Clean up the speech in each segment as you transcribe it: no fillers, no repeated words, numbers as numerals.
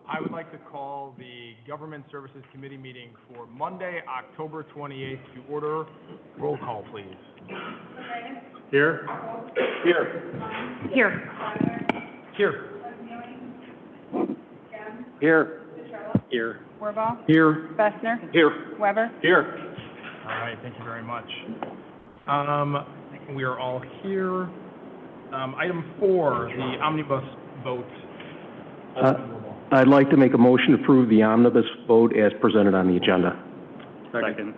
I would like to call the Government Services Committee meeting for Monday, October 28th to order. Roll call, please. Here. Here. Here. Here. Here. Here. Warbaugh. Here. Bessner. Here. Weber. Here. All right, thank you very much. We are all here. Item 4, the omnibus vote. I'd like to make a motion to approve the omnibus vote as presented on the agenda. Second.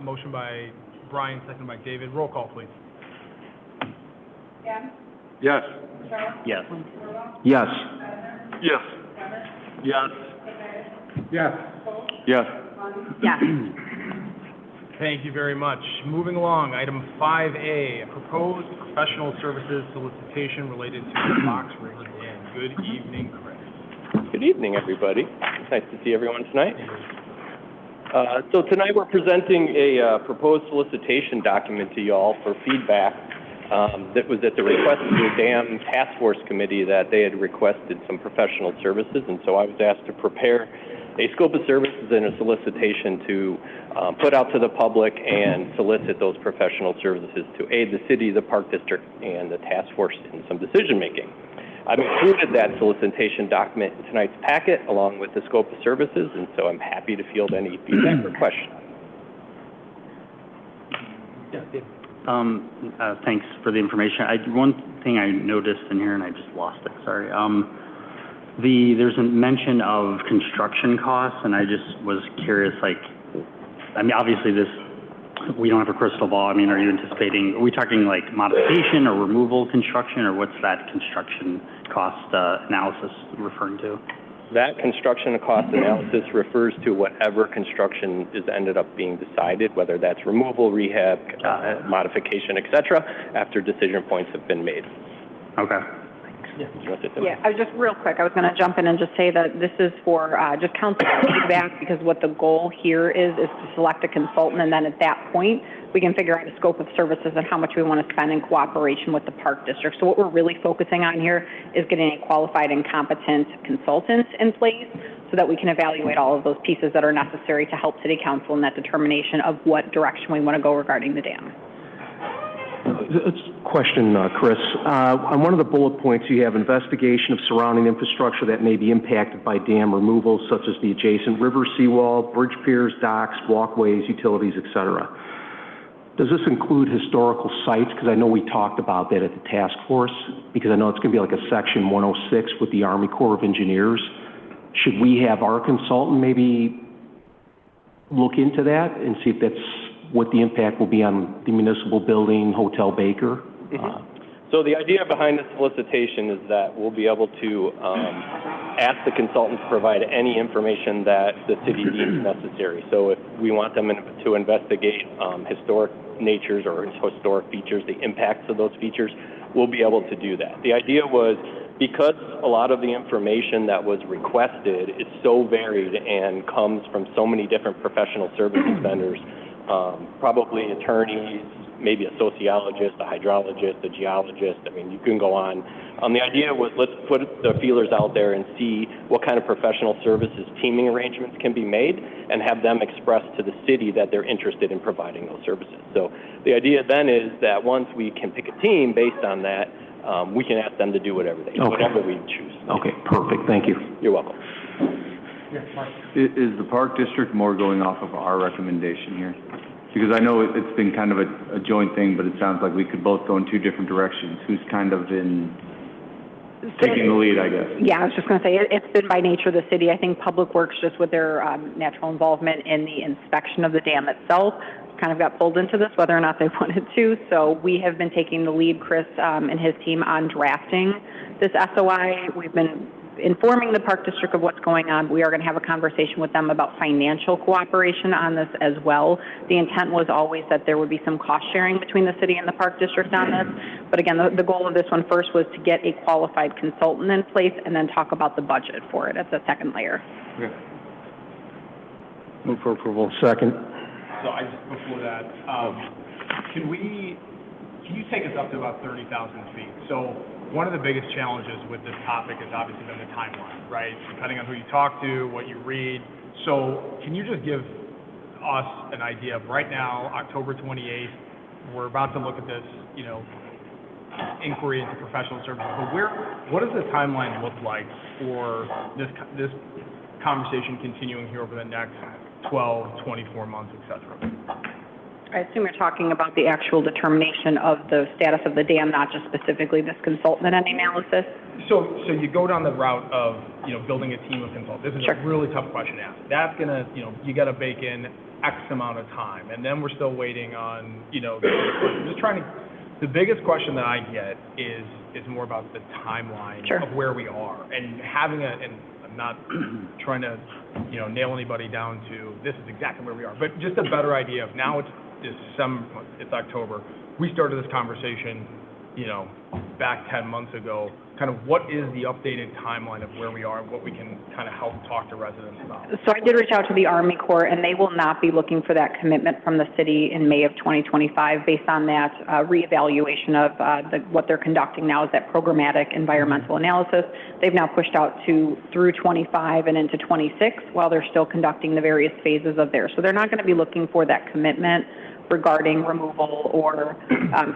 Motion by Brian, seconded by David. Roll call, please. Yes. Yes. Yes. Yes. Yes. Yes. Yes. Yes. Yes. Thank you very much. Moving along, item 5A, proposed professional services solicitation related to the Fox River Dam. Good evening, Chris. Good evening, everybody. It's nice to see everyone tonight. So tonight we're presenting a proposed solicitation document to you all for feedback that was at the request of the Dam Task Force Committee that they had requested some professional services, and so I was asked to prepare a scope of services and a solicitation to put out to the public and solicit those professional services to aid the city, the park district, and the task force in some decision making. I've included that solicitation document in tonight's packet along with the scope of services, and so I'm happy to field any feedback or questions. Thanks for the information. One thing I noticed in here, and I just lost it, sorry. There's a mention of construction costs, and I just was curious, obviously we don't have a crystal ball. Are you anticipating, are we talking like modification or removal construction, or what's that construction cost analysis referring to? That construction cost analysis refers to whatever construction is ended up being decided, whether that's removal, rehab, modification, etc., after decision points have been made. Okay. Yeah, I was just real quick. I was going to jump in and just say that this is for just council feedback, because what the goal here is to select a consultant, and then at that point we can figure out a scope of services and how much we want to spend in cooperation with the park district. So what we're really focusing on here is getting a qualified and competent consultant in place so that we can evaluate all of those pieces that are necessary to help city council in that determination of what direction we want to go regarding the dam. Question, Chris. On one of the bullet points, you have investigation of surrounding infrastructure that may be impacted by dam removal, such as the adjacent river seawall, bridge piers, docks, walkways, utilities, etc. Does this include historical sites? Because I know we talked about that at the task force, because I know it's going to be like a section 106 with the Army Corps of Engineers. Should we have our consultant maybe look into that and see if that's what the impact will be on the municipal building, Hotel Baker? So the idea behind the solicitation is that we'll be able to ask the consultant to provide any information that the city deems necessary. So if we want them to investigate historic natures or historic features, the impacts of those features, we'll be able to do that. The idea was, because a lot of the information that was requested is so varied and comes from so many different professional services vendors, probably attorneys, maybe a sociologist, a hydrologist, a geologist. You can go on. The idea was, let's put the feelers out there and see what kind of professional services teaming arrangements can be made and have them express to the city that they're interested in providing those services. So the idea then is that once we can pick a team based on that, we can ask them to do whatever whatever we choose. Okay, perfect. Thank you. You're welcome. Is the park district more going off of our recommendation here? Because I know it's been kind of a joint thing, but it sounds like we could both go in two different directions. Who's kind of been taking the lead, I guess? Yeah, I was just going to say, it's been by nature of the city. I think Public Works, just with their natural involvement in the inspection of the dam itself, kind of got pulled into this, whether or not they wanted to. So we have been taking the lead, Chris and his team, on drafting this SOI. We've been informing the park district of what's going on. We are going to have a conversation with them about financial cooperation on this as well. The intent was always that there would be some cost sharing between the city and the park district on this. But again, the goal of this one first was to get a qualified consultant in place and then talk about the budget for it as a second layer. Okay. Move for approval. Second. So before that, can you take us up to about 30,000 feet? So one of the biggest challenges with this topic has obviously been the timeline, right? Depending on who you talk to, what you read. So can you just give us an idea of right now, October 28th, we're about to look at this, inquiry into professional services, but what does the timeline look like for this conversation continuing here over the next 12, 24 months, et cetera? I assume you're talking about the actual determination of the status of the dam, not just specifically this consultant and any analysis? So you go down the route of, building a team of consultants. This is Sure. a really tough question to ask. That's gonna, you gotta bake in X amount of time, and then we're still waiting on, just trying to, the biggest question that I get is more about the timeline Sure. of where we are, and having and I'm not trying to, nail anybody down to this is exactly where we are, but just a better idea of now it's October. We started this conversation, back 10 months ago. Kind of what is the updated timeline of where we are and what we can kind of help talk to residents about? So I did reach out to the Army Corps, and they will not be looking for that commitment from the city in May of 2025 based on that reevaluation of what they're conducting now is that programmatic environmental analysis. They've now pushed out through 25 and into 26 while they're still conducting the various phases of there. So they're not going to be looking for that commitment regarding removal or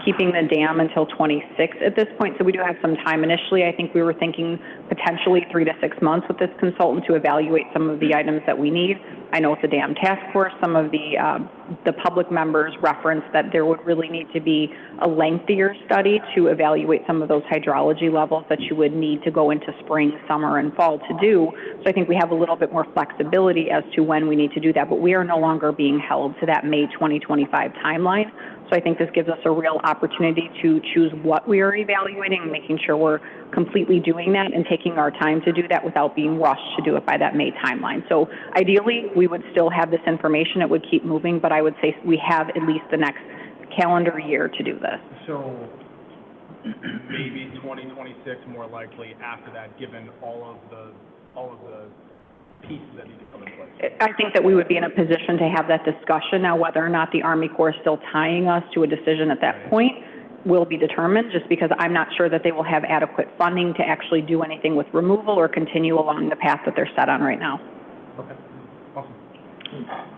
keeping the dam until 26 at this point. So we do have some time initially. I think we were thinking potentially 3 to 6 months with this consultant to evaluate some of the items that we need. I know with the dam task force, some of the public members referenced that there would really need to be a lengthier study to evaluate some of those hydrology levels that you would need to go into spring, summer, and fall to do. So I think we have a little bit more flexibility as to when we need to do that, but we are no longer being held to that May 2025 timeline. So I think this gives us a real opportunity to choose what we are evaluating and making sure we're completely doing that and taking our time to do that without being rushed to do it by that May timeline. So ideally, we would still have this information. It would keep moving, but I would say we have at least the next calendar year to do this. So maybe 2026 more likely after that, given all of the pieces that need to come in place. I think that we would be in a position to have that discussion. Now, whether or not the Army Corps is still tying us to a decision at that point will be determined, just because I'm not sure that they will have adequate funding to actually do anything with removal or continue along the path that they're set on right now. Okay, awesome.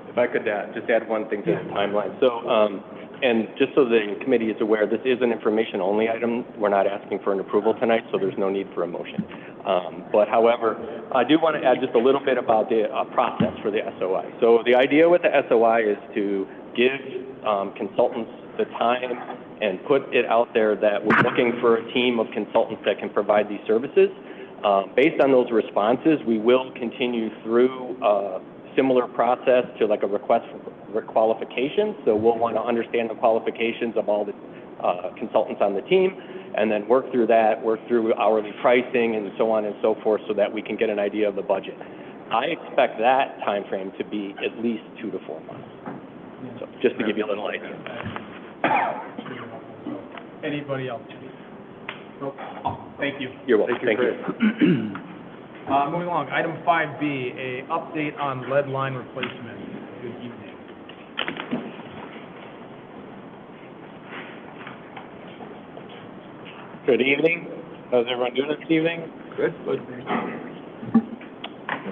If I could just add one thing to the timeline. So, and just so the committee is aware, this is an information-only item. We're not asking for an approval tonight, so there's no need for a motion. But however, I do want to add just a little bit about the process for the SOI. So the idea with the SOI is to give consultants the time and put it out there that we're looking for a team of consultants that can provide these services. Based on those responses, we will continue through similar process to like a request for qualifications. So we'll want to understand the qualifications of all the consultants on the team, and then work through that, work through hourly pricing and so on and so forth so that we can get an idea of the budget. I expect that time frame to be at least 2 to 4 months. So just to give you a little idea. Anybody else? Nope. Thank you. You're welcome. Thank you. Moving along, item 5B, a update on lead line replacement. Good evening. Good evening. How's everyone doing this evening? Good.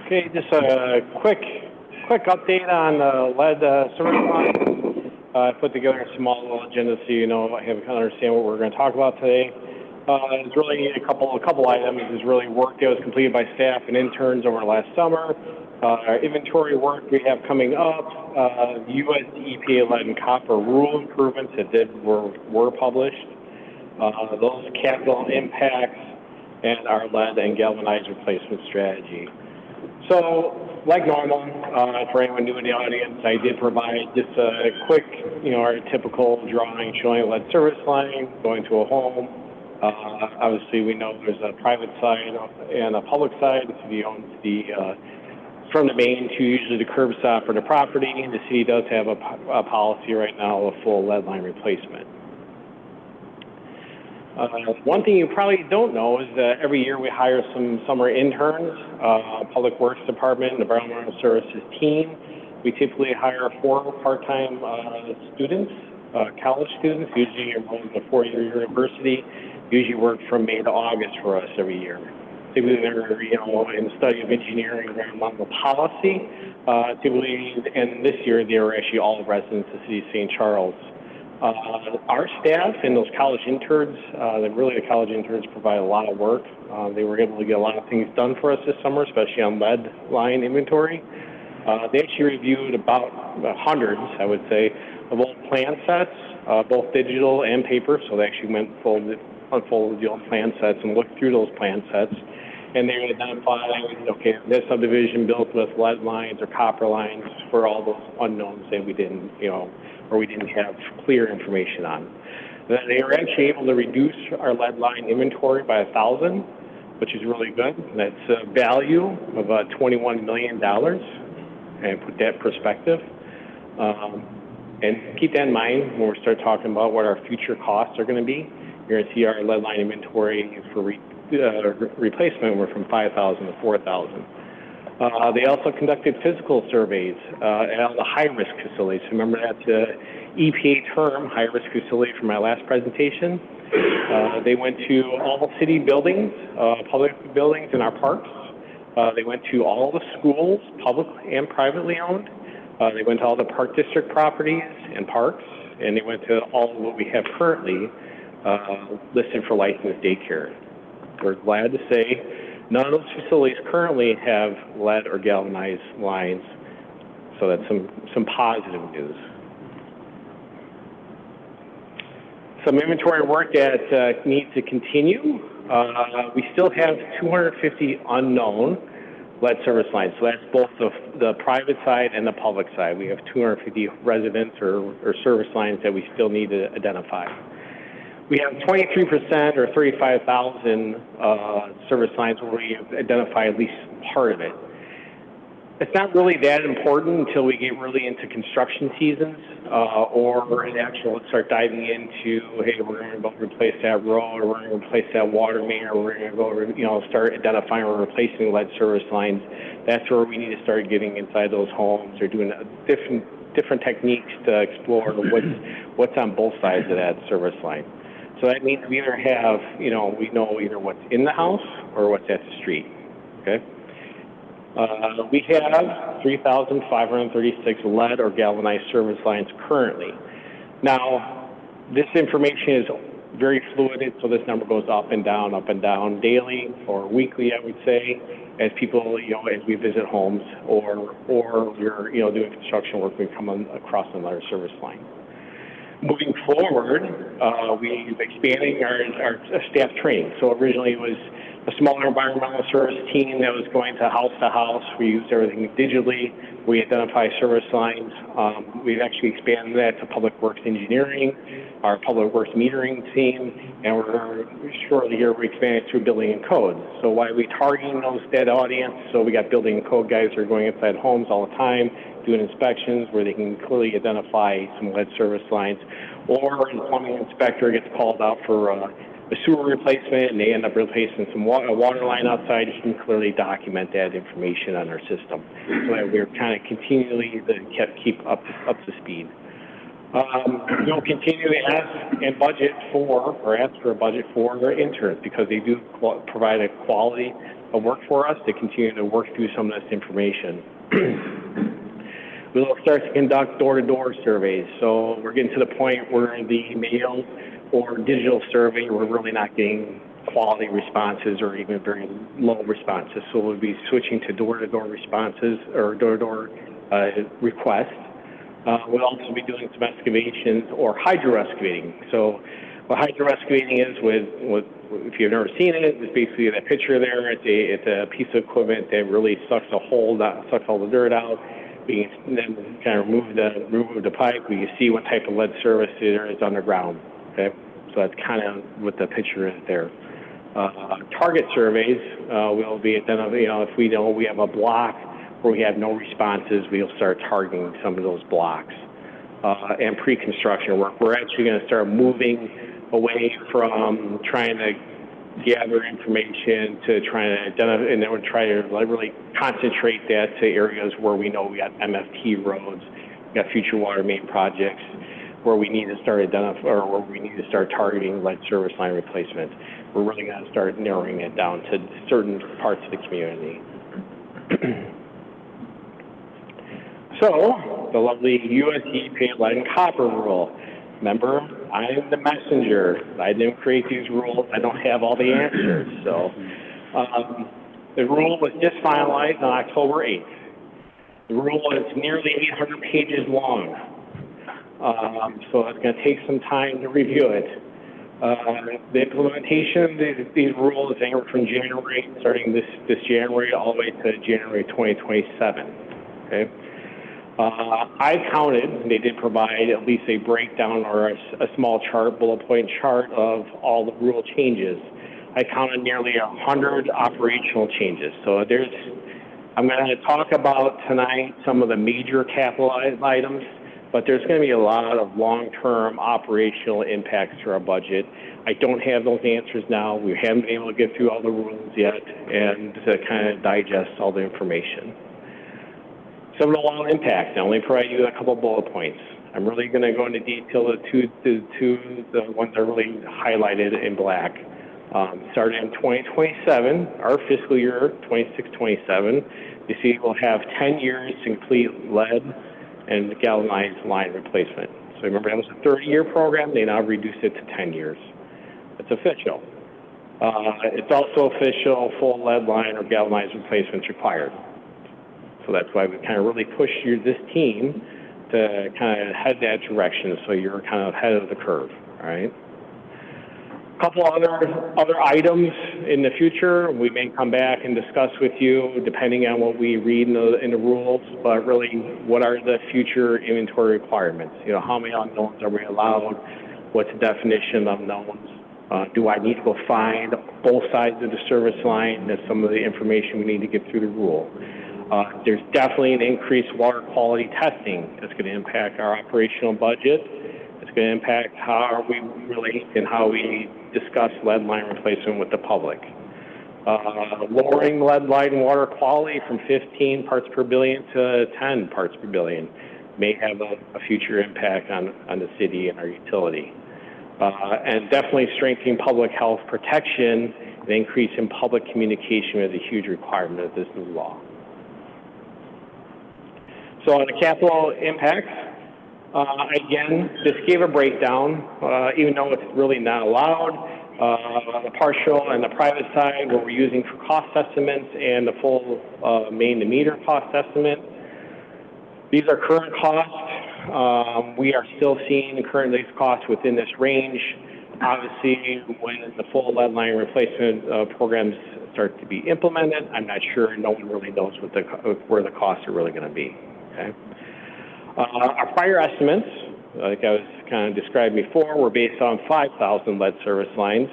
Okay, just a quick update on the lead service line. I put together a small little agenda so you know, I kind of understand what we're going to talk about today. It's really a couple items. Is really work that was completed by staff and interns over the last summer. Our inventory work we have coming up. U.S. EPA lead and copper rule improvements that were published. Those capital impacts and our lead and galvanized replacement strategy. So, like normal, for anyone new in the audience, I did provide just a quick, our typical drawing showing a lead service line going to a home. Obviously, we know there's a private side and a public side. The city owns from the main to usually the curb stop or the property. The city does have a policy right now of full lead line replacement. One thing you probably don't know is that every year we hire some summer interns, Public Works Department and the Environmental Services team. We typically hire 4 part-time students, college students, usually enrolled in a 4-year university. usually work from May to August for us every year. Typically, they're, in the study of engineering environmental policy. Typically, and this year, they were actually all residents of the city of St. Charles. Our staff and those college interns, the college interns provide a lot of work. They were able to get a lot of things done for us this summer, especially on lead line inventory. They actually reviewed about hundreds, I would say, of old plan sets, both digital and paper. So they actually unfolded the old plan sets and looked through those plan sets. And they identified, okay, this subdivision built with lead lines or copper lines for all those unknowns that we didn't, or we didn't have clear information on. Then they were actually able to reduce our lead line inventory by 1,000, which is really good. That's a value of $21 million, and put that in perspective. And keep that in mind when we start talking about what our future costs are going to be. You're going to see our lead line inventory for replacement went from 5,000 to 4,000. They also conducted physical surveys at all the high-risk facilities. Remember that's the EPA term, high-risk facility, from my last presentation. They went to all city buildings, public buildings in our parks. They went to all the schools, public and privately owned. They went to all the park district properties and parks, and they went to all of what we have currently listed for licensed daycare. We're glad to say none of those facilities currently have lead or galvanized lines, so that's some positive news. Some inventory work that needs to continue. We still have 250 unknown lead service lines, so that's both the private side and the public side. We have 250 residents or service lines that we still need to identify. We have 23% or 35,000 service lines where we have identified at least part of it. It's not really that important until we get really into construction seasons or in actual start diving into, hey, we're going to go replace that road, or we're going to replace that water main, or we're going to go, start identifying or replacing lead service lines. That's where we need to start getting inside those homes or doing different techniques to explore what's on both sides of that service line. So that means we either have, we know either what's in the house or what's at the street, okay? We have 3,536 lead or galvanized service lines currently. Now, this information is very fluid, so this number goes up and down daily or weekly, I would say, as people, as we visit homes or you're, doing construction work, we come across another service line. Moving forward, we're expanding our staff training. So originally it was a smaller environmental service team that was going to house. We used everything digitally. We identify service lines. We've actually expanded that to public works engineering, our public works metering team, and we're shortly here we're expanding through building and code. So why are we targeting that audience? So we got building and code guys who are going inside homes all the time, doing inspections where they can clearly identify some lead service lines, or a plumbing inspector gets called out for a sewer replacement and they end up replacing some water line outside. He can clearly document that information on our system, so that we're kind of continually keep up to speed. We'll continue to ask for a budget for our interns, because they do provide a quality of work for us to continue to work through some of this information. We'll start to conduct door-to-door surveys. So we're getting to the point where the mail or digital survey, we're really not getting quality responses or even very low responses. So we'll be switching to door-to-door responses or door-to-door requests. We'll also be doing some excavations or hydro-excavating. So what hydro-excavating is, if you've never seen it, it's basically that picture there. It's a piece of equipment that really sucks all the dirt out. We can then kind of remove the pipe. We can see what type of lead service there is underground. Okay, so that's kind of what the picture is there. Target surveys will be identified. If we know we have a block where we have no responses, we'll start targeting some of those blocks. And pre-construction work, we're actually going to start moving away from trying to gather information to trying to identify, and then we'll try to really concentrate that to areas where we know we got MFT roads, we got future water main projects. where we need to start or where we need to start targeting lead service line replacement. We're really going to start narrowing it down to certain parts of the community. So, the lovely US EPA lead and copper rule. Remember, I'm the messenger. I didn't create these rules. I don't have all the answers. So, the rule was just finalized on October 8th. The rule is nearly 800 pages long. So it's going to take some time to review it. The implementation of these rules is anywhere from January, starting this January, all the way to January 2027. Okay. I counted, and they did provide at least a breakdown or a small chart, bullet point chart of all the rule changes. I counted nearly 100 operational changes. So I'm going to talk about tonight some of the major capital items, but there's going to be a lot of long-term operational impacts to our budget. I don't have those answers now. We haven't been able to get through all the rules yet and to kind of digest all the information. Some of the long impacts, I only provide you a couple bullet points. I'm really going to go into detail the ones that are really highlighted in black. Starting in 2027, our fiscal year 26-27, you see we'll have 10 years to complete lead and galvanized line replacement. So remember, that was a 30-year program. They now reduced it to 10 years. It's official. It's also official, full lead line or galvanized replacements required. So that's why we kind of really push this team to kind of head that direction, so you're kind of ahead of the curve, all right? A couple other items in the future we may come back and discuss with you, depending on what we read in the rules, but really, what are the future inventory requirements? You know, how many unknowns are we allowed? What's the definition of unknowns? Do I need to go find both sides of the service line? That's some of the information we need to get through the rule. There's definitely an increased water quality testing that's going to impact our operational budget. It's going to impact how we relate and how we discuss lead line replacement with the public. Lowering lead line water quality from 15 parts per billion to 10 parts per billion may have a future impact on the city and our utility. And definitely strengthening public health protection and increase in public communication is a huge requirement of this new law. So on the capital impacts, again, this gave a breakdown, even though it's really not allowed. On the partial and the private side, what we're using for cost estimates and the full main to meter cost estimate. These are current costs. We are still seeing current lease costs within this range. Obviously, when the full lead line replacement programs start to be implemented, I'm not sure. No one really knows where the costs are really going to be. Okay. Our prior estimates, like I was kind of described before, were based on 5,000 lead service lines,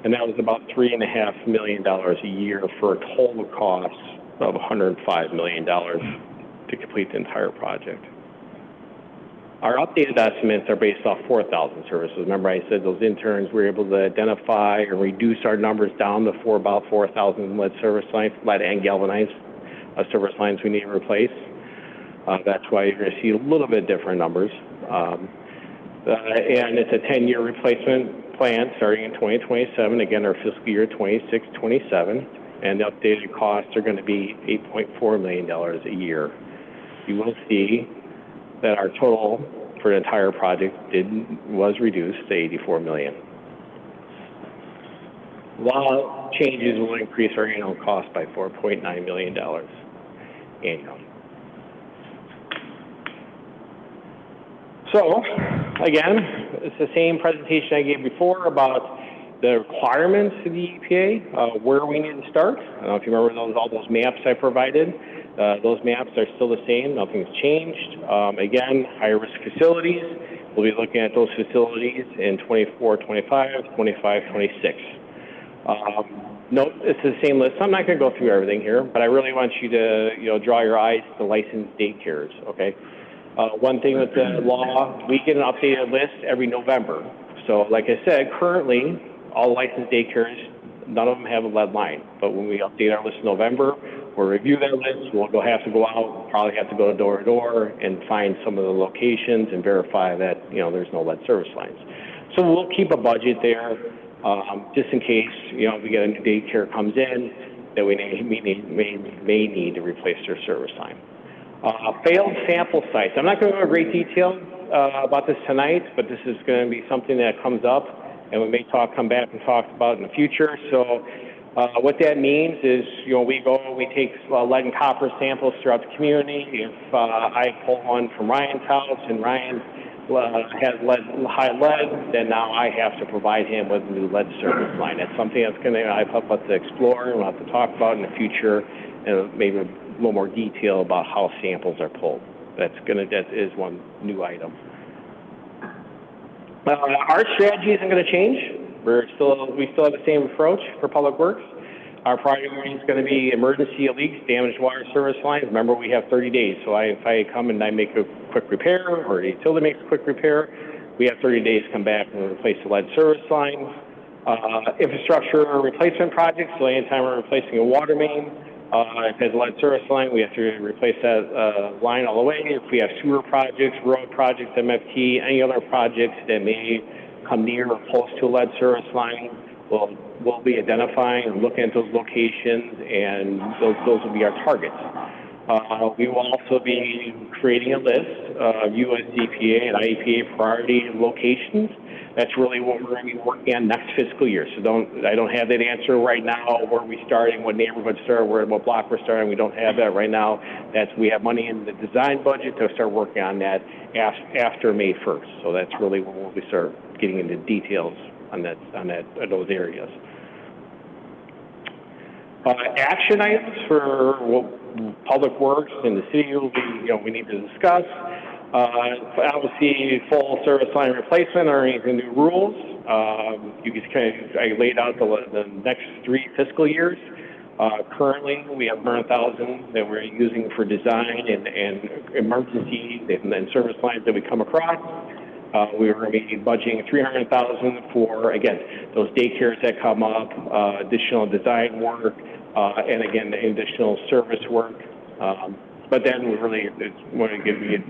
and that was about $3.5 million a year for a total cost of $105 million to complete the entire project. Our updated estimates are based off 4,000 services. Remember, I said those interns were able to identify and reduce our numbers down to about 4,000 lead service lines, lead and galvanized service lines we need to replace. That's why you're going to see a little bit different numbers. And it's a 10-year replacement plan starting in 2027, again, our fiscal year 26-27, and the updated costs are going to be $8.4 million a year. You will see that our total for the entire project was reduced to $84 million. Law changes will increase our annual cost by $4.9 million annually. So, again, it's the same presentation I gave before about the requirements of the EPA, where we need to start. I don't know if you remember all those maps I provided. Those maps are still the same. Nothing's changed. Again, higher-risk facilities. We'll be looking at those facilities in 24-25, 25-26. Note, it's the same list. I'm not going to go through everything here, but I really want you to, draw your eyes to licensed daycares, okay? One thing with the law, we get an updated list every November. So, like I said, currently, all licensed daycares, none of them have a lead line. But when we update our list in November, we're we'll review that list, we'll have to go out, probably have to go door to door and find some of the locations and verify that, there's no lead service lines. So we'll keep a budget there, just in case, if we get a new daycare comes in, that we may need to replace their service line. Failed sample sites. I'm not going to go into great detail about this tonight, but this is going to be something that comes up, and we may come back and talk about in the future. So what that means is, we take lead and copper samples throughout the community. If I pull one from Ryan's house and Ryan has high lead, then now I have to provide him with a new lead service line. That's something that's going to help us to explore and we'll have to talk about in the future, and maybe a little more detail about how samples are pulled. That is one new item. Our strategy isn't going to change. We still have the same approach for Public Works. Our priority is going to be emergency leaks, damaged water service lines. Remember, we have 30 days. So if I come and I make a quick repair, or a utility makes a quick repair, we have 30 days to come back and replace the lead service lines. Infrastructure replacement projects, so anytime we're replacing a water main, if it's a lead service line, we have to replace that line all the way. If we have sewer projects, road projects, MFT, any other projects that may come near or close to a lead service line, we'll be identifying and looking at those locations, and those will be our targets. We will also be creating a list of US EPA and IEPA priority locations. That's really what we're going to be working on next fiscal year. So I don't have that answer right now, where we starting, what neighborhood start, what block we're starting. We don't have that right now. We have money in the design budget to start working on that after May 1st. So that's really when we'll start getting into details on those areas. Action items for Public Works and the city will be, we need to discuss. Obviously, full service line replacement are the new rules. I laid out the next 3 fiscal years. Currently, we have 100,000 that we're using for design and emergency and service lines that we come across. We are going to be budgeting $300,000 for, again, those daycares that come up, additional design work, and again, the additional service work. But then we really want to give you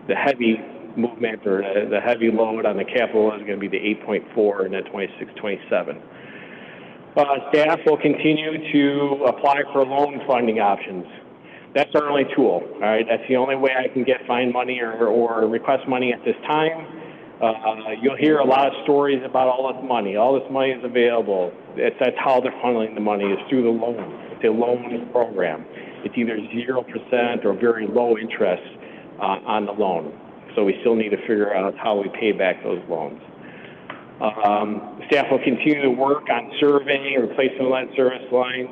the heavy movement, or the heavy load on the capital is going to be the 8.4 and the 26-27. Staff will continue to apply for loan funding options. That's our only tool, all right? That's the only way I can find money or request money at this time. You'll hear a lot of stories about all this money. All this money is available. That's how they're funneling the money, is through the loan. It's a loan program. It's either 0% or very low interest on the loan. So we still need to figure out how we pay back those loans. Staff will continue to work on surveying and replacement lead service lines,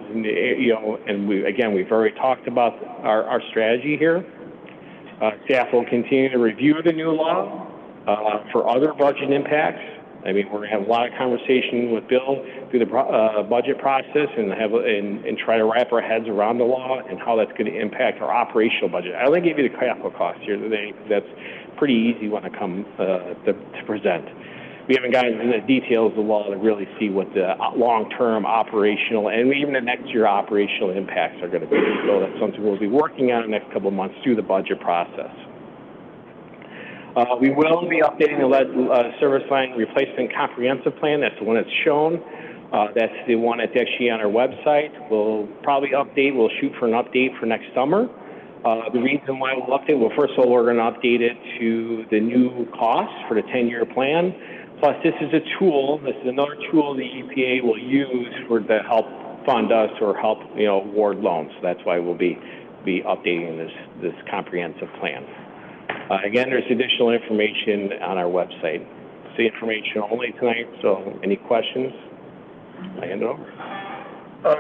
and we've already talked about our strategy here. Staff will continue to review the new law for other budget impacts. I mean, we're going to have a lot of conversation with Bill through the budget process and try to wrap our heads around the law and how that's going to impact our operational budget. I only gave you the capital costs here today, because that's pretty easy when it comes to present. We haven't gotten into the details of the law to really see what the long-term operational and even the next year operational impacts are going to be. So that's something we'll be working on in the next couple of months through the budget process. We will be updating the lead service line replacement comprehensive plan. That's the one that's shown. That's the one that's actually on our website. We'll probably we'll shoot for an update for next summer. The reason why we'll update, well, first of all, we're going to update it to the new costs for the 10-year plan. Plus, this is a tool, this is another tool the EPA will use to help fund us or help, award loans. So that's why we'll be updating this comprehensive plan. Again, there's additional information on our website. It's the information only tonight, so any questions? I hand it over.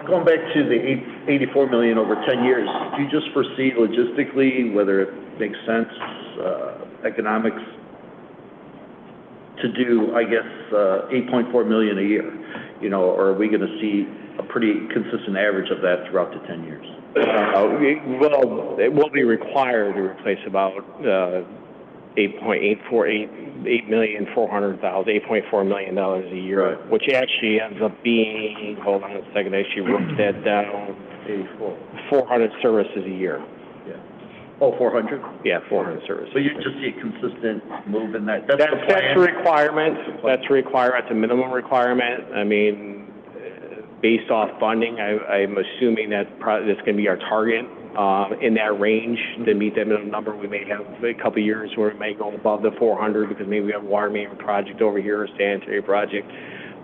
Going back to the $84 million over 10 years, do you just foresee logistically whether it makes sense, economics, to do, I guess, $8.4 million a year, or are we going to see a pretty consistent average of that throughout the 10 years? Well, it will be required to replace about $8.4 million a year, right, which actually ends up being, hold on a second, I actually wrote that down. 84, 400 services a year. yeah. Oh, 400? Yeah, 400 services. So you just see a consistent move in that? That's the That's a plan? requirement. That's a requirement. It's a minimum requirement. I mean, based off funding, I'm assuming that that's going to be our target in that range to meet that minimum number. We may have a couple of years where we may go above the 400 because maybe we have a water main project over here, a sanitary project,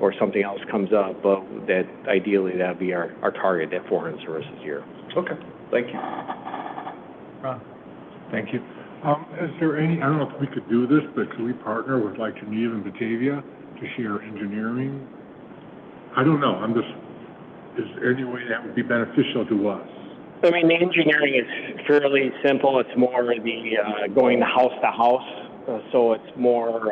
or something else comes up. But that ideally that would be our target, that 400 services a year. Okay, thank you. Ron? Thank you. Is there any, I don't know if we could do this, but could we partner with like Geneva and Batavia to share engineering? I don't know, is there any way that would be beneficial to us? I mean, the engineering is fairly simple. It's more the going house to house. So it's more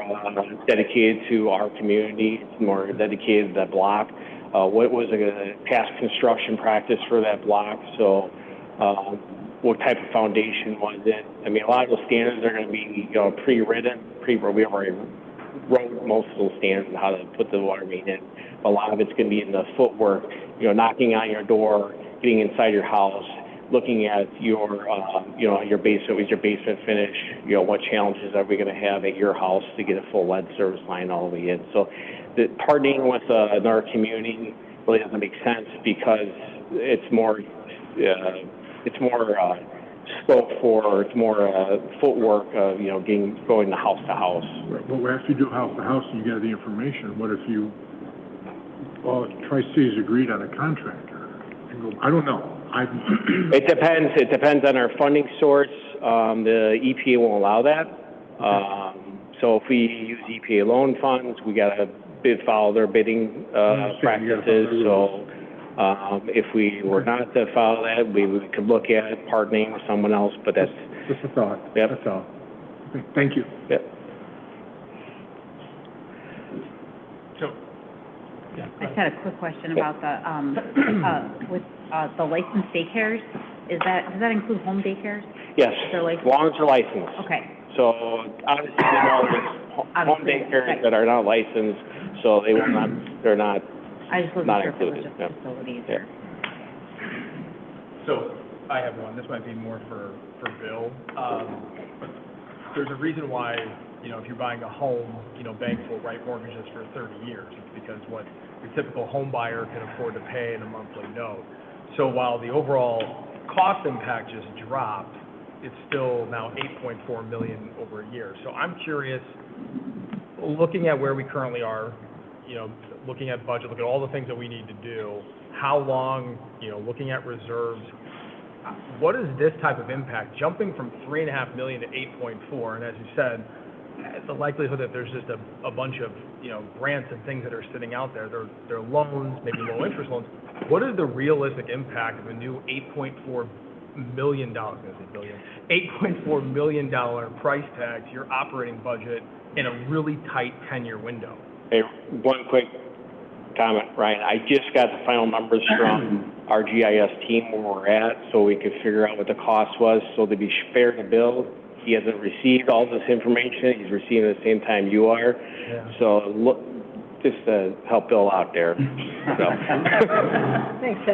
dedicated to our community. It's more dedicated to that block. What was a past construction practice for that block? So what type of foundation was it? I mean, a lot of those standards are going to be, pre-written. We have already wrote most of those standards on how to put the water main in. A lot of it's going to be in the footwork, knocking on your door, getting inside your house, looking at your, your basement, with your basement finish, what challenges are we going to have at your house to get a full lead service line all the way in. So the partnering with another community really doesn't make sense because it's more scope for, it's more footwork of, going house to house. Well, after you do house to house and you get the information, what if you, Tri-Cities agreed on a contractor? I don't know. It depends. It depends on our funding source. The EPA won't allow that. So if we use EPA loan funds, we got to follow their bidding practices. So if we were not to follow that, we could look at partnering with someone else. But that's just a thought. Yep. That's all. Okay. Thank you. Yep. I just had a quick question about the, with the licensed daycares. Does that include home daycares? Yes, They're as long as they're licensed. Okay. So obviously there's home daycares that are not licensed, so they will not, they're not, I just wasn't not sure if it was included. just facilities. Yeah. So I have one. This might be more for Bill. There's a reason why, if you're buying a home, banks will write mortgages for 30 years. It's because what your typical home buyer can afford to pay in a monthly note. So while the overall cost impact just dropped, it's still now $8.4 million over a year. So I'm curious, looking at where we currently are, looking at budget, look at all the things that we need to do, how long, looking at reserves, what is this type of impact? Jumping from $3.5 million to 8.4, and as you said, the likelihood that there's just a bunch of, grants and things that are sitting out there, they're loans, maybe low interest loans. What is the realistic impact of a new $8.4 million, $8.4 million price tag to your operating budget in a really tight 10-year window? Hey, one quick comment, Ryan. I just got the final numbers from our GIS team where we're at, so we could figure out what the cost was. So to be fair to Bill, he hasn't received all this information. He's receiving it at the same time you are. Yeah. So look, just to help Bill out there. So.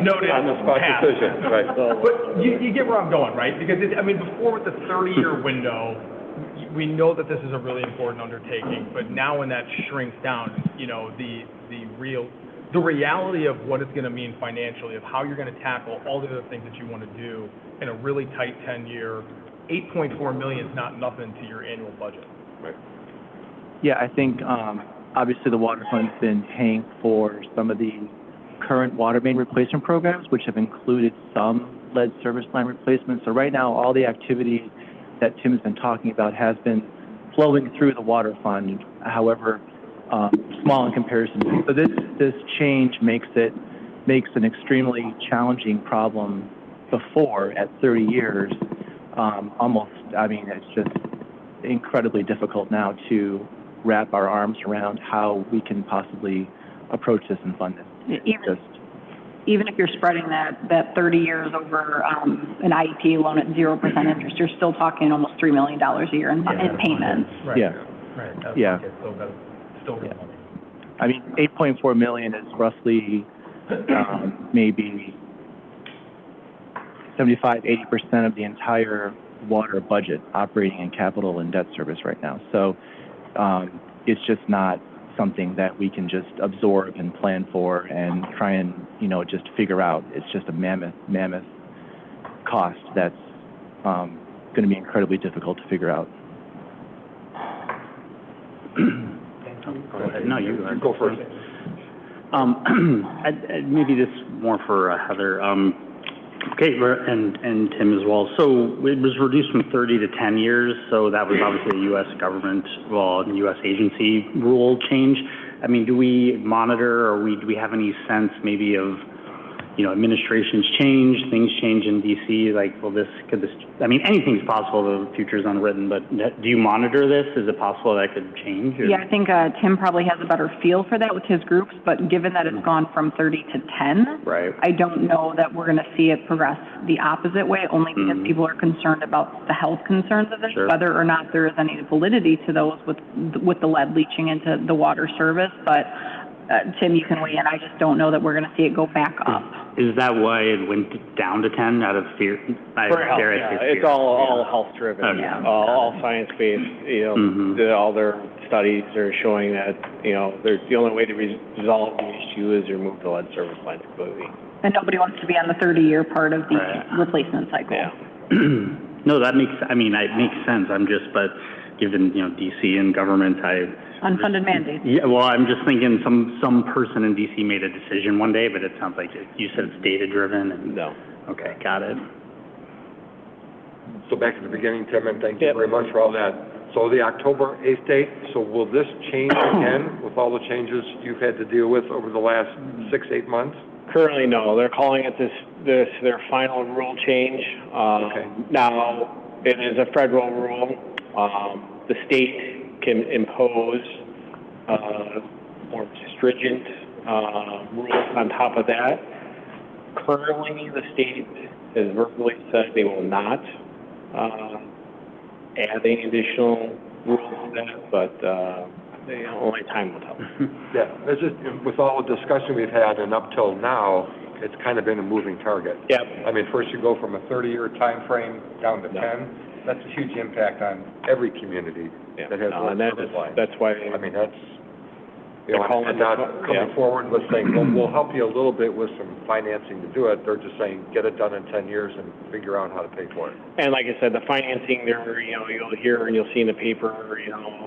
Noted. On the spot decision, right. But you get where I'm going, right? Because before with the 30-year window, we know that this is a really important undertaking, but now when that shrinks down, the reality of what it's going to mean financially, of how you're going to tackle all the other things that you want to do in a really tight 10-year, $8.4 million is not nothing to your annual budget. Right. Yeah, I think obviously the water fund's been paying for some of the current water main replacement programs, which have included some lead service line replacements. So right now, all the activity that Tim's been talking about has been flowing through the water fund, however, small in comparison. So this change makes an extremely challenging problem before at 30 years. It's just incredibly difficult now to wrap our arms around how we can possibly approach this and fund this. Even if you're spreading that 30 years over an IEP loan at 0% interest, you're still talking almost $3 million a year in payments. Right. Yeah. Right. That's Yeah. Still good money. 8.4 million is roughly maybe 75-80% of the entire water budget operating in capital and debt service right now. So it's just not something that we can just absorb and plan for and try and, just figure out. It's just a mammoth cost that's going to be incredibly difficult to figure out. Go ahead. No, you Go first. Maybe this more for Heather. Okay, and Tim as well. So it was reduced from 30 to 10 years, so that was obviously a U.S. government, U.S. agency rule change. I mean, do we monitor, or do we have any sense maybe of, administrations change, things change in D.C., like, anything's possible, the future's unwritten, but do you monitor this? Is it possible that could change? Or? Yeah, I think Tim probably has a better feel for that with his groups, but given that it's gone from 30 to 10, right. I don't know that we're going to see it progress the opposite way, only because people are concerned about the health concerns of this, sure. whether or not there is any validity to those with the lead leaching into the water service, but Tim, you can weigh in. I just don't know that we're going to see it go back up. Is that why it went down to 10 out of fear? For health, it's all health driven, all science based. All their studies are showing that the only way to resolve the issue is to remove the lead service line completely. And nobody wants to be on the 30-year part of the replacement cycle. Yeah. No, that makes. It makes sense. But given DC and government, unfunded mandates. Yeah, well, I'm just thinking some person in D.C. made a decision one day, but it sounds like you said it's data-driven. And no. Okay, got it. So back to the beginning, Tim, and thank you very much for all that. So the October 8th date, so will this change again with all the changes you've had to deal with over the last 6-8 months? Currently, no. They're calling it this their final rule change. Now, it is a federal rule. The state can impose more stringent rules on top of that. Currently, the state has verbally said they will not add any additional rules to that, but only time will tell. Yeah, it's just, with all the discussion we've had, and up till now, it's kind of been a moving target. Yeah. I mean, first you go from a 30-year time frame down to 10. That's a huge impact on every community that has one service line. That's why. I mean, that's, and not coming forward with saying, well, we'll help you a little bit with some financing to do it. They're just saying, get it done in 10 years and figure out how to pay for it. And like I said, the financing, you'll hear and you'll see in the paper,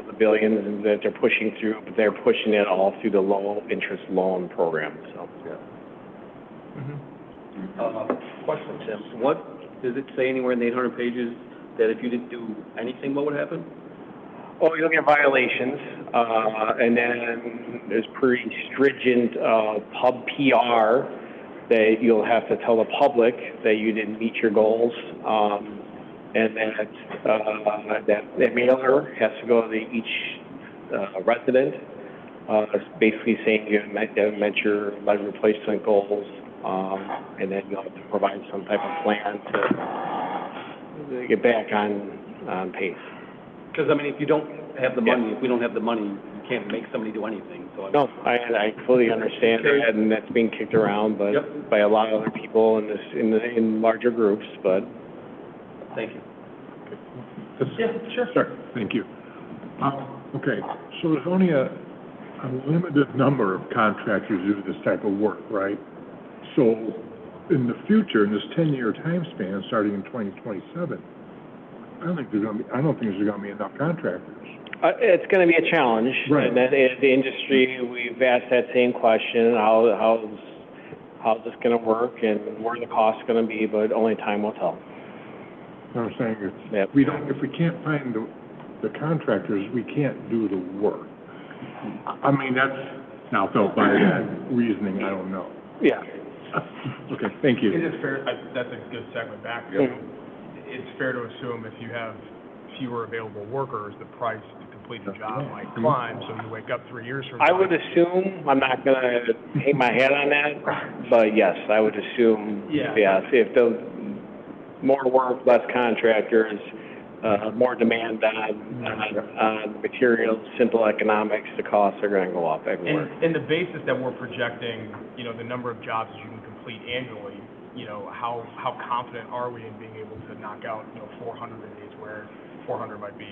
the billions that they're pushing through, but they're pushing it all through the low interest loan program, so. Yeah. Question, Tim. What, does it say anywhere in the 800 pages that if you didn't do anything, what would happen? Oh, you'll get violations, and then there's pretty stringent pub PR that you'll have to tell the public that you didn't meet your goals, and that mailer has to go to each resident, basically saying you haven't met your lead replacement goals, and then you'll have to provide some type of plan to get back on pace. Because, if you don't have the money, if we don't have the money, you can't make somebody do anything. So no, I fully understand that, and that's being kicked around, but by a lot of other people in larger groups. But thank you. Sure. Thank you. Okay, so there's only a limited number of contractors who do this type of work, right? So in the future, in this 10-year time span, starting in 2027. I don't think there's going to be enough contractors. It's going to be a challenge. Right. And that the industry, we've asked that same question, how's this going to work and where the costs going to be, but only time will tell. What I'm saying is, if we can't find the contractors, we can't do the work. That's now felt by that reasoning, I don't know. Yeah. Okay, thank you. It is fair, that's a good segue back. It's fair to assume if you have fewer available workers, the price to complete the job might climb, so you wake up 3 years from now. I would assume, I'm not going to hang my head on that, but yes, I would assume, yes, if the more work, less contractors, more demand on materials, simple economics, the costs are going to go up everywhere. And the basis that we're projecting, the number of jobs that you can complete annually, how confident are we in being able to knock out, 400 of these where 400 might be?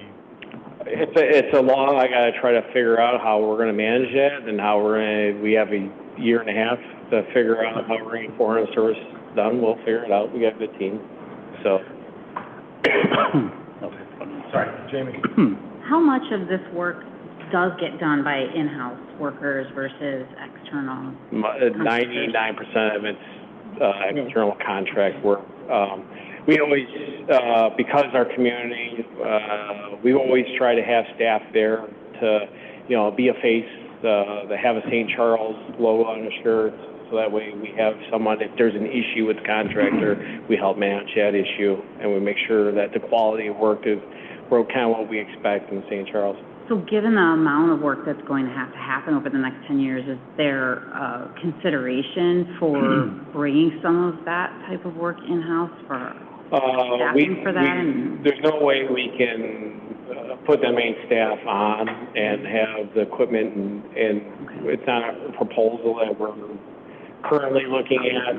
It's a long, I gotta try to figure out how we're gonna manage that and we have a year and a half to figure out how we're getting 400 service done. We'll figure it out. We got a good team, so. Sorry, Jamie. How much of this work does get done by in-house workers versus external? 99% of it's external contract work. We always, because our community, we always try to have staff there to, be a face, to have a St. Charles logo on the shirt, so that way we have someone, if there's an issue with the contractor, we help manage that issue, and we make sure that the quality of work is kind of what we expect in St. Charles. So given the amount of work that's going to happen over the next 10 years, is there consideration for bringing some of that type of work in-house for staffing for that? There's no way we can put the main staff on and have the equipment, and it's not a proposal that we're currently looking at.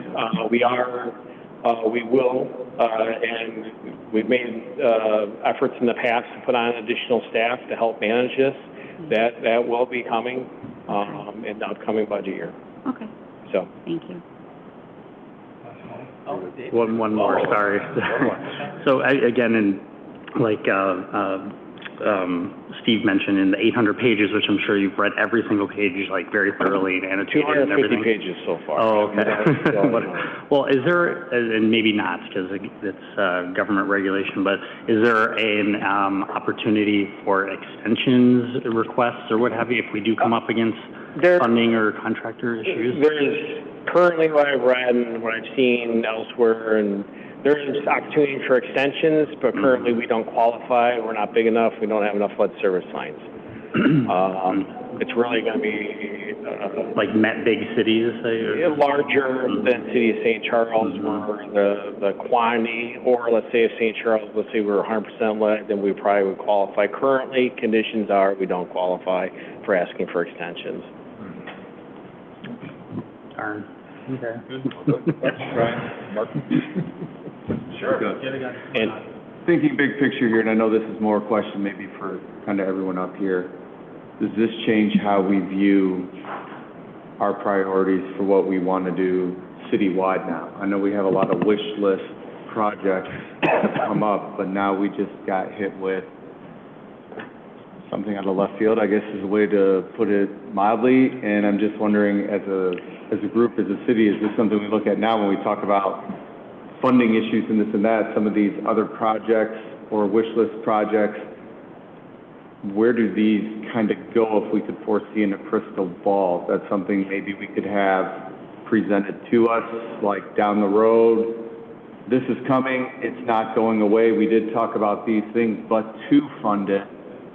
We will, and we've made efforts in the past to put on additional staff to help manage this. That will be coming in the upcoming budget year. Okay. So. Thank you. One more, sorry. So again, Steve mentioned in the 800 pages, which I'm sure you've read every single page, very thoroughly and annotated and everything. 250 pages so far. Oh, okay. Well, is there, and maybe not because it's government regulation, but is there an opportunity for extensions requests or what have you if we do come up against funding or contractor issues? There's currently what I've read and what I've seen elsewhere, and there's opportunity for extensions, but currently we don't qualify. We're not big enough. We don't have enough lead service lines. It's really going to be like big cities, say, or? Larger than city of St. Charles, where the quantity, or let's say if St. Charles, let's say we're 100% lead, then we probably would qualify. Currently, conditions are we don't qualify for asking for extensions. Darn. Okay. Right. Mark? Sure. And thinking big picture here, and I know this is more a question maybe for kind of everyone up here, does this change how we view our priorities for what we want to do citywide now? I know we have a lot of wish list projects that come up, but now we just got hit with something out of left field, I guess is a way to put it mildly, and I'm just wondering as a group, as a city, is this something we look at now when we talk about funding issues and this and that, some of these other projects or wish list projects, where do these kind of go if we could foresee in a crystal ball? That's something maybe we could have presented to us, like down the road. This is coming, it's not going away. We did talk about these things, but to fund it,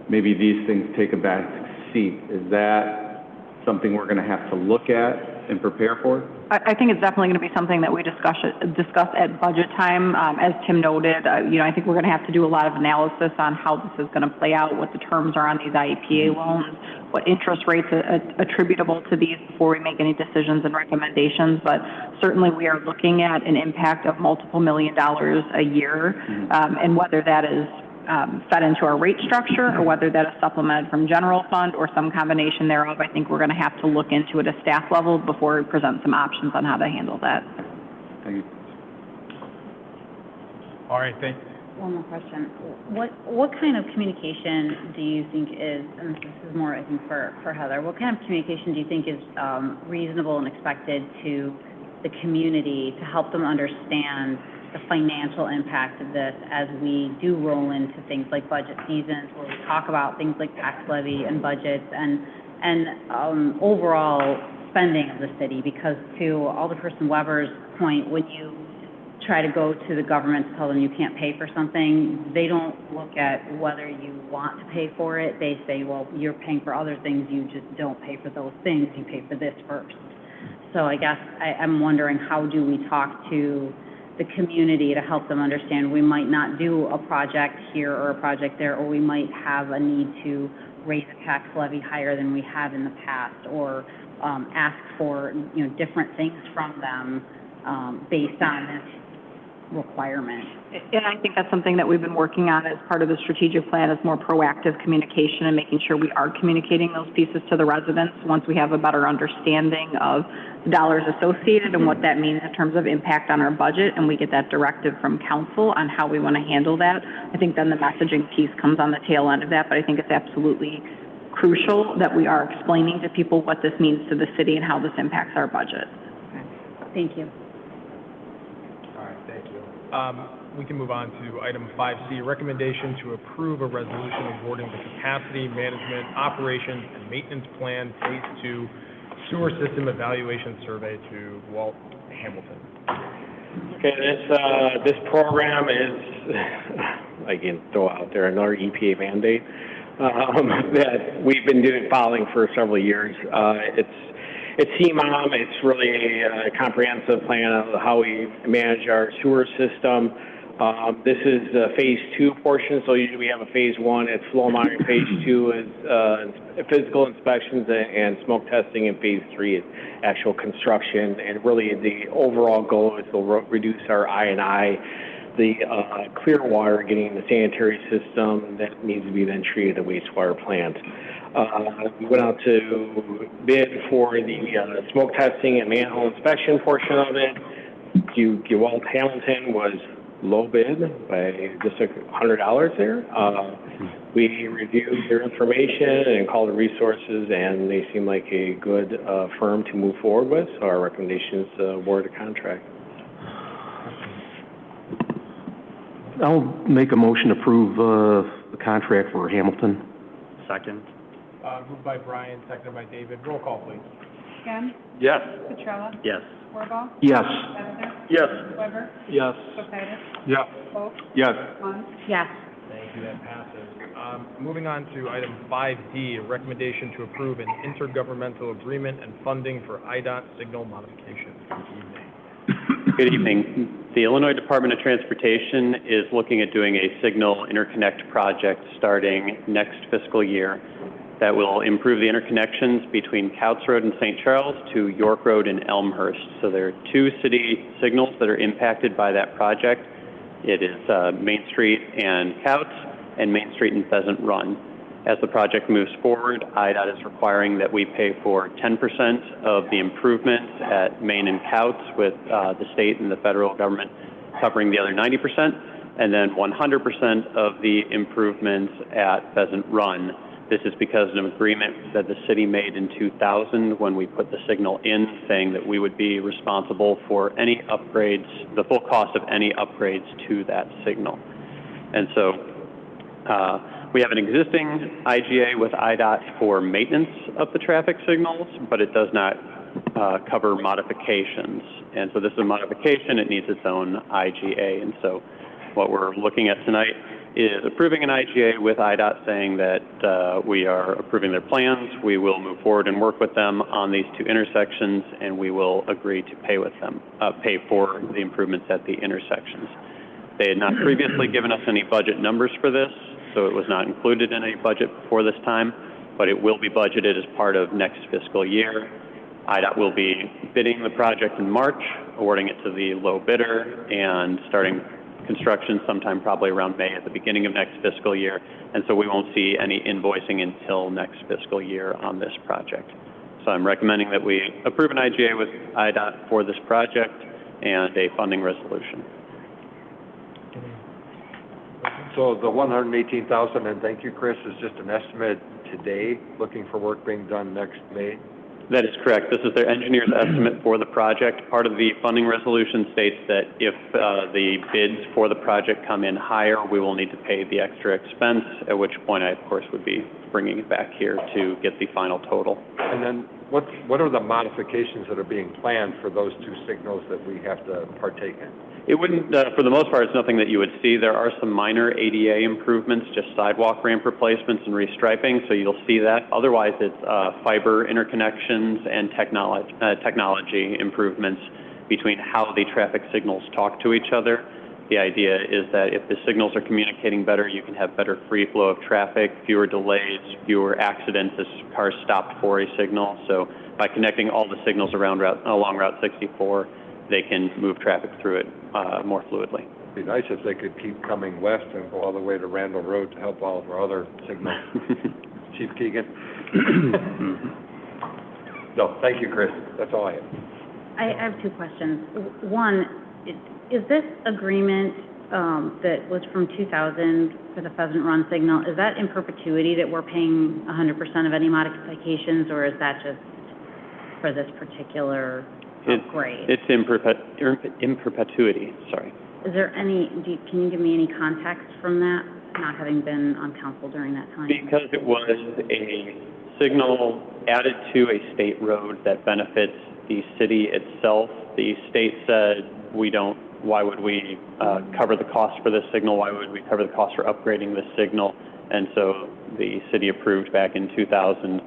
maybe these things take a back seat. Is that something we're going to have to look at and prepare for? I think it's definitely going to be something that we discuss at budget time. As Tim noted, I think we're going to have to do a lot of analysis on how this is going to play out, what the terms are on these IEPA loans, what interest rates are attributable to these before we make any decisions and recommendations. But certainly we are looking at an impact of multiple $1 million a year, and whether that is fed into our rate structure or whether that is supplemented from general fund or some combination thereof, I think we're going to have to look into it at staff level before we present some options on how to handle that. Thank you. All right, thanks. One more question. What kind of communication do you think is, and this is more, I think, for Heather, what kind of communication do you think is reasonable and expected to the community to help them understand the financial impact of this as we do roll into things like budget seasons, where we talk about things like tax levy and budgets and overall spending of the city? Because to Alderperson Weber's point, when you try to go to the government to tell them you can't pay for something, they don't look at whether you want to pay for it. They say, well, you're paying for other things, you just don't pay for those things, you pay for this first. So I guess I'm wondering, how do we talk to the community to help them understand we might not do a project here or a project there, or we might have a need to raise a tax levy higher than we have in the past, or ask for different things from them based on this requirement. And I think that's something that we've been working on as part of the strategic plan, is more proactive communication and making sure we are communicating those pieces to the residents once we have a better understanding of the dollars associated and what that means in terms of impact on our budget, and we get that directive from council on how we want to handle that. I think then the messaging piece comes on the tail end of that, but I think it's absolutely crucial that we are explaining to people what this means to the city and how this impacts our budget. Thank you. All right, thank you. We can move on to item 5C, recommendation to approve a resolution awarding the capacity management, operations, and maintenance plan Phase 2 sewer system evaluation survey to Walt Hamilton. Okay, this program is, I can throw out there another EPA mandate that we've been following for several years. It's CMOM. It's really a comprehensive plan of how we manage our sewer system. This is the Phase 2 portion, so usually we have a Phase 1, it's flow monitoring. Phase 2 is physical inspections and smoke testing, and Phase 3 is actual construction. And really the overall goal is to reduce our I&I, the clear water getting the sanitary system that needs to be then treated at the wastewater plant. We went out to bid for the smoke testing and manhole inspection portion of it. Walt Hamilton was low bid by just $100 there. We reviewed their information and called the resources, and they seem like a good firm to move forward with. So our recommendation is to award the contract. I'll make a motion to approve the contract for Hamilton. Second. Moved by Brian, seconded by David. Roll call, please. Ken? Yes. Petrella? Yes. Wirball? Yes. Spencer? Yes. Weber? Yes. Kulturitis? Yeah. Volk? Yes. Munn? Yes. Thank you, that passes. Moving on to item 5D, a recommendation to approve an intergovernmental agreement and funding for IDOT signal modifications. Good evening. Good evening. The Illinois Department of Transportation is looking at doing a signal interconnect project starting next fiscal year that will improve the interconnections between Couts Road and St. Charles to York Road and Elmhurst. So there are two city signals that are impacted by that project. It is Main Street and Couts, and Main Street and Pheasant Run. As the project moves forward, IDOT is requiring that we pay for 10% of the improvements at Main and Couts, with the state and the federal government covering the other 90%, and then 100% of the improvements at Pheasant Run. This is because of an agreement that the city made in 2000 when we put the signal in, saying that we would be responsible for any upgrades, the full cost of any upgrades to that signal. And so we have an existing IGA with IDOT for maintenance of the traffic signals, but it does not cover modifications. And so this is a modification. It needs its own IGA. And so what we're looking at tonight is approving an IGA with IDOT, saying that we are approving their plans. We will move forward and work with them on these two intersections, and we will agree to pay for the improvements at the intersections. They had not previously given us any budget numbers for this, so it was not included in a budget before this time, but it will be budgeted as part of next fiscal year. IDOT will be bidding the project in March, awarding it to the low bidder, and starting construction sometime probably around May at the beginning of next fiscal year. And so we won't see any invoicing until next fiscal year on this project. So I'm recommending that we approve an IGA with IDOT for this project and a funding resolution. So the 118,000, and thank you, Chris, is just an estimate today, looking for work being done next May? That is correct. This is their engineer's estimate for the project. Part of the funding resolution states that if the bids for the project come in higher, we will need to pay the extra expense, at which point I, of course, would be bringing it back here to get the final total. And then what are the modifications that are being planned for those two signals that we have to partake in? It wouldn't, for the most part, it's nothing that you would see. There are some minor ADA improvements, just sidewalk ramp replacements and restriping, so you'll see that. Otherwise, it's fiber interconnections and technology improvements between how the traffic signals talk to each other. The idea is that if the signals are communicating better, you can have better free flow of traffic, fewer delays, fewer accidents as cars stop for a signal. So by connecting all the signals along Route 64, they can move traffic through it more fluidly. It'd be nice if they could keep coming west and go all the way to Randall Road to help all of our other signals. Chief Keegan? No, thank you, Chris. That's all I have. I have two questions. One, is this agreement that was from 2000 for the Pheasant Run signal, is that in perpetuity that we're paying 100% of any modifications, or is that just for this particular upgrade? It's in perpetuity, sorry. Is there any, can you give me any context from that, not having been on council during that time? Because it was a signal added to a state road that benefits the city itself, the state said, why would we cover the cost for this signal? Why would we cover the cost for upgrading this signal? And so the city approved back in 2000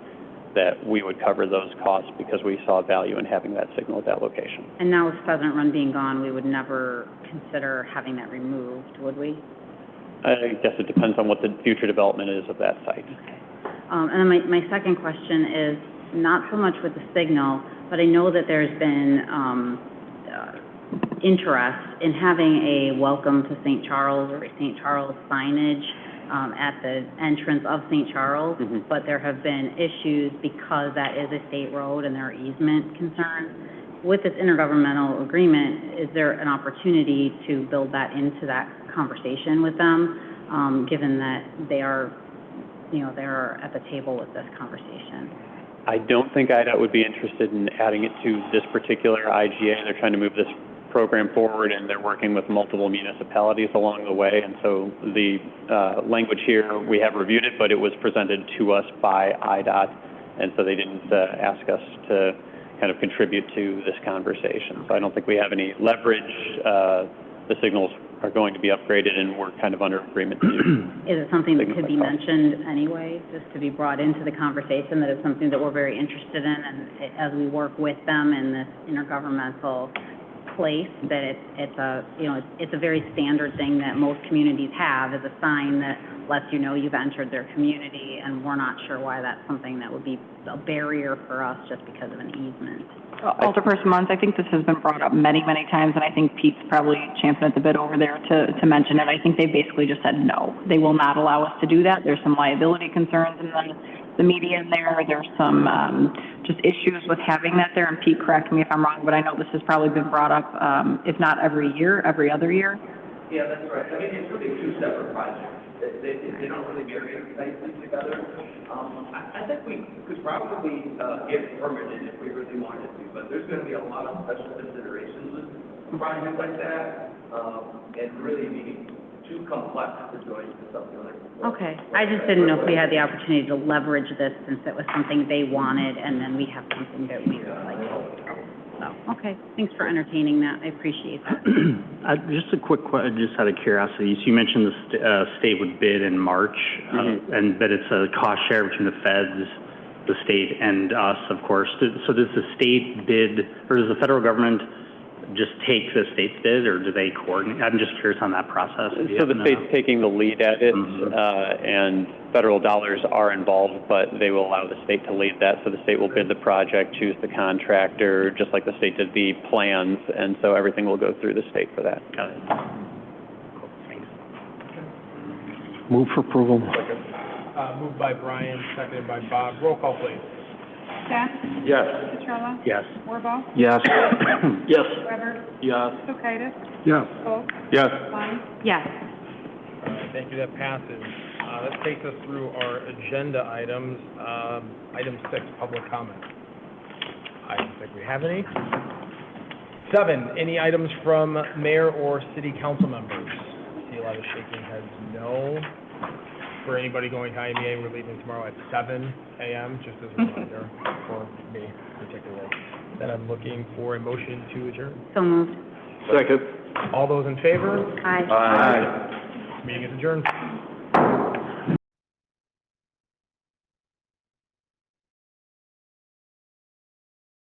that we would cover those costs because we saw value in having that signal at that location. And now with Pheasant Run being gone, we would never consider having that removed, would we? I guess it depends on what the future development is of that site. Okay. And then my second question is not so much with the signal, but I know that there's been interest in having a welcome to St. Charles or a St. Charles signage at the entrance of St. Charles, but there have been issues because that is a state road and there are easement concerns. With this intergovernmental agreement, is there an opportunity to build that into that conversation with them, given that they are at the table with this conversation? I don't think IDOT would be interested in adding it to this particular IGA. They're trying to move this program forward, and they're working with multiple municipalities along the way. And so the language here, we have reviewed it, but it was presented to us by IDOT, and so they didn't ask us to kind of contribute to this conversation. So I don't think we have any leverage. The signals are going to be upgraded, and we're kind of under agreement to Is it something that could be mentioned anyway, just to be brought into the conversation, that it's something that we're very interested in, and as we work with them in this intergovernmental place, that it's a very standard thing that most communities have, is a sign that lets you know you've entered their community, and we're not sure why that's something that would be a barrier for us just because of an easement. Alderperson Munns, I think this has been brought up many, many times, and I think Pete's probably champing at the bit over there to mention it. I think they basically just said no. They will not allow us to do that. There's some liability concerns in the media in there. There's some just issues with having that there, and Pete, correct me if I'm wrong, but I know this has probably been brought up, if not every year, every other year. Yeah, that's right. I mean, it's really two separate projects. They don't really marry nicely together. I think we could probably get permitted if we really wanted to, but there's going to be a lot of special considerations with projects like that, and really being too complex to join to something like this. Okay. I just didn't know if we had the opportunity to leverage this since it was something they wanted, and then we have something that we would like to. So, okay. Thanks for entertaining that. I appreciate that. Just a quick question, just out of curiosity. So you mentioned the state would bid in March, and that it's a cost share between the feds, the state, and us, of course. So does the state bid, or does the federal government just take the state's bid, or do they coordinate? I'm just curious on that process. So the state's taking the lead at it, and federal dollars are involved, but they will allow the state to lead that. So the state will bid the project, choose the contractor, just like the state did the plans, and so everything will go through the state for that. Got it. Cool. Thanks. Move for approval. Moved by Brian, seconded by Bob. Roll call, please. Bass? Yes. Petrella? Yes. Wirball? Yes. Yes. Weber? Yes. Kulkaitis? Yes. Volk? Yes. Klein? Yes. Thank you, that passes. That takes us through our agenda items. Item 6, public comment. I don't think we have any. 7, any items from mayor or city council members? I see a lot of shaking heads, no. For anybody going to IMEA, we're leaving tomorrow at 7 a.m., just as a reminder, for me particularly. Then I'm looking for a motion to adjourn. So moved. Second. All those in favor? Aye. Aye. Meeting is adjourned.